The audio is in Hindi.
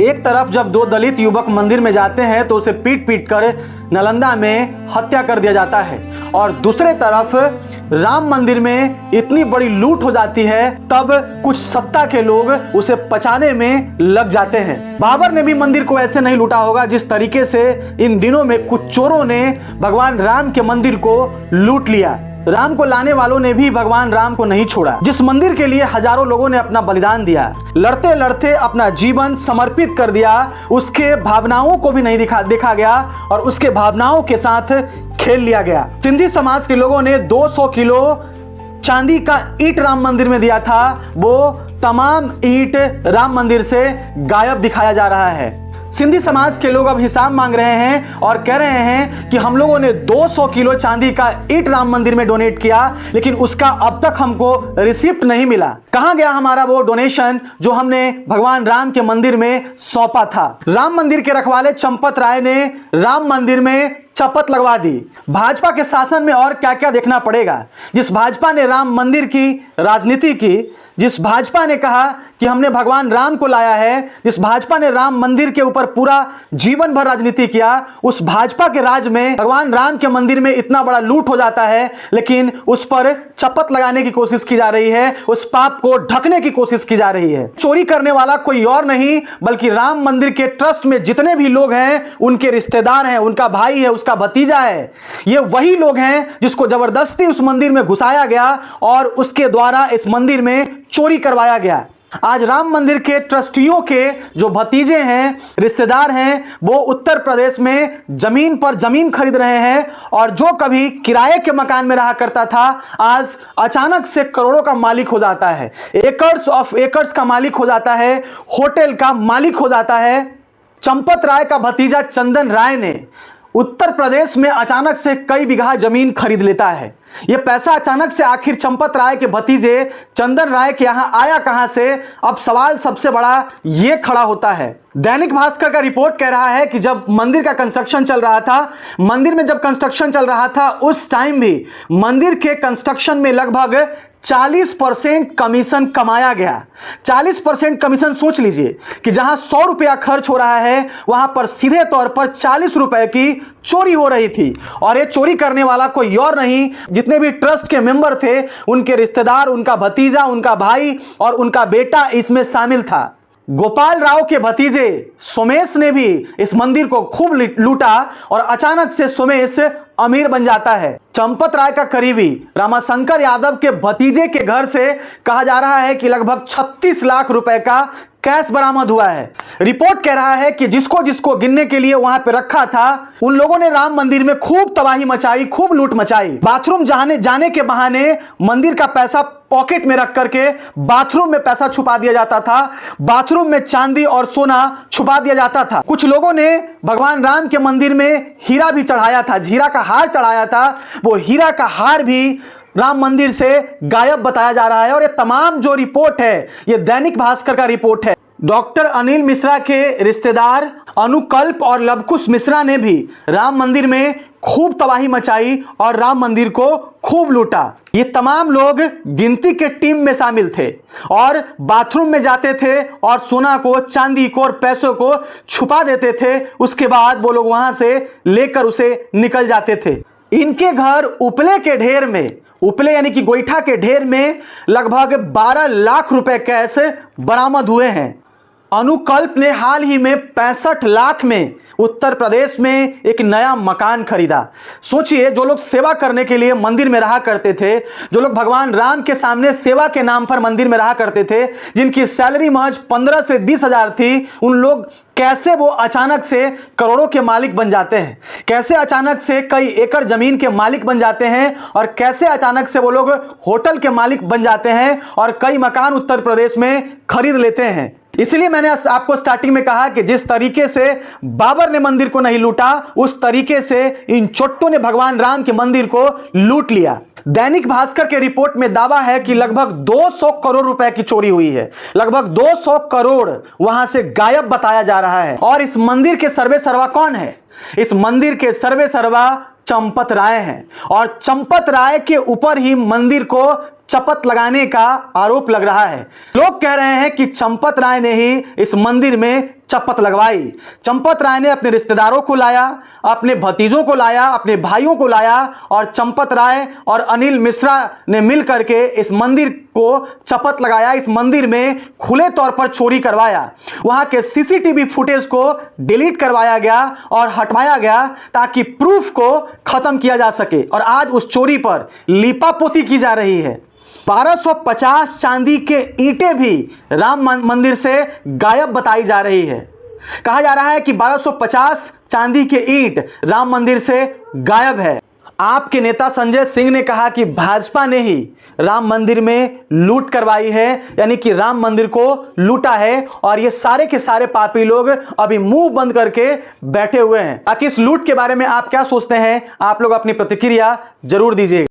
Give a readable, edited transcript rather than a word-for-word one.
एक तरफ जब दो दलित युवक मंदिर में जाते हैं तो उसे पीट पीट कर नालंदा में हत्या कर दिया जाता है, और दूसरे तरफ राम मंदिर में इतनी बड़ी लूट हो जाती है, तब कुछ सत्ता के लोग उसे पचाने में लग जाते हैं। बाबर ने भी मंदिर को ऐसे नहीं लूटा होगा जिस तरीके से इन दिनों में कुछ चोरों ने भगवान राम के मंदिर को लूट लिया। राम को लाने वालों ने भी भगवान राम को नहीं छोड़ा। जिस मंदिर के लिए हजारों लोगों ने अपना बलिदान दिया, लड़ते लड़ते अपना जीवन समर्पित कर दिया, उसके भावनाओं को भी नहीं देखा गया और उसके भावनाओं के साथ खेल लिया गया। सिंधी समाज के लोगों ने 200 किलो चांदी का ईंट राम मंदिर में दिया था, वो तमाम ईंट राम मंदिर से गायब दिखाया जा रहा है। सिंधी समाज के लोग अब हिसाब मांग रहे हैं और कह रहे हैं कि हम लोगों ने 200 किलो चांदी का ईंट राम मंदिर में डोनेट किया, लेकिन उसका अब तक हमको रिसिप्ट नहीं मिला। कहां गया हमारा वो डोनेशन जो हमने भगवान राम के मंदिर में सौंपा था। राम मंदिर के रखवाले चंपत राय ने राम मंदिर में शपथ लगवा दी। भाजपा के शासन में और क्या क्या देखना पड़ेगा। जिस भाजपा ने राम मंदिर की राजनीति की, जिस भाजपा ने कहा कि हमने भगवान राम को लाया है, जिस भाजपा ने राम मंदिर के ऊपर पूरा जीवन भर राजनीति किया, उस भाजपा के राज में भगवान राम के मंदिर में इतना बड़ा लूट हो जाता है, लेकिन उस पर शपथ लगाने की कोशिश की जा रही है, उस पाप को ढकने की कोशिश की जा रही है। चोरी करने वाला कोई और नहीं बल्कि राम मंदिर के ट्रस्ट में जितने भी लोग हैं उनके रिश्तेदार हैं, उनका भाई है, उसका भतीजा है। ये वही लोग हैं जिसको जबरदस्ती उस मंदिर में घुसाया गया और उसके द्वारा इस मंदिर में चोरी करवाया गया। आज राम मंदिर के ट्रस्टियों के जो भतीजे हैं, रिश्तेदार हैं, वो उत्तर प्रदेश में जमीन पर जमीन खरीद रहे हैं, और जो कभी किराए के मकान में रहा करता था आज अचानक से करोड़ों का मालिक हो जाता है, एकर्स ऑफ एकर्स का मालिक हो जाता है, होटल का मालिक हो जाता है। चंपत राय का भतीजा चंदन राय ने उत्तर प्रदेश में अचानक से कई बीघा जमीन खरीद लेता है। यह पैसा अचानक से आखिर चंपत राय के भतीजे चंदन राय के यहां आया कहां से? अब सवाल सबसे बड़ा यह खड़ा होता है। दैनिक भास्कर का रिपोर्ट कह रहा है कि जब मंदिर का कंस्ट्रक्शन चल रहा था, मंदिर में जब कंस्ट्रक्शन चल रहा था उस टाइम भी मंदिर के कंस्ट्रक्शन में लगभग 40% कमीशन कमाया गया। 40% कमीशन, सोच लीजिए कि जहां 100 रुपया खर्च हो रहा है वहां पर सीधे तौर पर 40 रुपए की चोरी हो रही थी। और ये चोरी करने वाला कोई और नहीं, जितने भी ट्रस्ट के मेंबर थे उनके रिश्तेदार, उनका भतीजा, उनका भाई और उनका बेटा इसमें शामिल था। गोपाल राव के भतीजे सोमेश ने भी इस मंदिर को खूब लूटा और अचानक से सोमेश अमीर बन जाता है। चंपत राय का करीबी रामाशंकर यादव के भतीजे के घर से कहा जा रहा है कि लगभग 36 लाख रुपए का कैश बरामद हुआ है। रिपोर्ट कह रहा है कि जिसको जिसको गिनने के लिए वहां पे रखा था उन लोगों ने राम मंदिर में खूब तबाही मचाई, खूब लूट मचाई। बाथरूम जाने के बहाने मंदिर का पैसा पॉकेट में रख करके बाथरूम में पैसा छुपा दिया जाता था, बाथरूम में चांदी और सोना छुपा दिया जाता था। कुछ लोगों ने भगवान राम के मंदिर में हीरा भी चढ़ाया था, हीरा का हार चढ़ाया था, वो हीरा का हार भी राम मंदिर से गायब बताया जा रहा है। और ये तमाम जो रिपोर्ट है ये दैनिक भास्कर का रिपोर्ट है। डॉक्टर अनिल मिश्रा के रिश्तेदार अनुकल्प और लवकुश मिश्रा ने भी राम मंदिर में खूब तबाही मचाई और राम मंदिर को खूब लूटा। ये तमाम लोग गिनती के टीम में शामिल थे और बाथरूम में जाते थे और सोना को, चांदी को और पैसों को छुपा देते थे। उसके बाद वो लोग वहां से लेकर उसे निकल जाते थे। इनके घर उपले के ढेर में, उपले यानी कि गोईठा के ढेर में लगभग 12 लाख रुपए कैश बरामद हुए हैं। अनुकल्प ने हाल ही में 65 लाख में उत्तर प्रदेश में एक नया मकान खरीदा। सोचिए, जो लोग सेवा करने के लिए मंदिर में रहा करते थे, जो लोग भगवान राम के सामने सेवा के नाम पर मंदिर में रहा करते थे, जिनकी सैलरी महज 15 से 20 हजार थी, उन लोग कैसे वो अचानक से करोड़ों के मालिक बन जाते हैं, कैसे अचानक से कई एकड़ जमीन के मालिक बन जाते हैं और कैसे अचानक से वो लोग होटल के मालिक बन जाते हैं और कई मकान उत्तर प्रदेश में खरीद लेते हैं। इसलिए मैंने आपको स्टार्टिंग में कहा कि जिस तरीके से बाबर ने मंदिर को नहीं लूटा, उस तरीके से इन चोट्टों ने भगवान राम के मंदिर को लूट लिया। दैनिक भास्कर के रिपोर्ट में दावा है कि लगभग 200 करोड़ रुपए की चोरी हुई है। लगभग 200 करोड़ वहां से गायब बताया जा रहा है। और इस मंदिर के सर्वे सर्वा कौन है? इस मंदिर के सर्वे सर्वा चंपत राय हैं और चंपत राय के ऊपर ही मंदिर को शपथ लगाने का आरोप लग रहा है। लोग कह रहे हैं कि चंपत राय ने ही इस मंदिर में चपत लगवाई। चंपत राय ने अपने रिश्तेदारों को लाया, अपने भतीजों को लाया, अपने भाइयों को लाया और चंपत राय और अनिल मिश्रा ने मिल करके इस मंदिर को चपत लगाया। इस मंदिर में खुले तौर पर चोरी करवाया। वहां के सीसीटीवी फुटेज को डिलीट करवाया गया और हटवाया गया ताकि प्रूफ को खत्म किया जा सके और आज उस चोरी पर लीपापोती की जा रही है। 1250 चांदी के ईंटें भी राम मंदिर से गायब बताई जा रही है। कहा जा रहा है कि 1250 चांदी के ईंट राम मंदिर से गायब है। आपके नेता संजय सिंह ने कहा कि भाजपा ने ही राम मंदिर में लूट करवाई है, यानी कि राम मंदिर को लूटा है और ये सारे के सारे पापी लोग अभी मुंह बंद करके बैठे हुए हैं। बाकी इस लूट के बारे में आप क्या सोचते हैं? आप लोग अपनी प्रतिक्रिया जरूर दीजिएगा।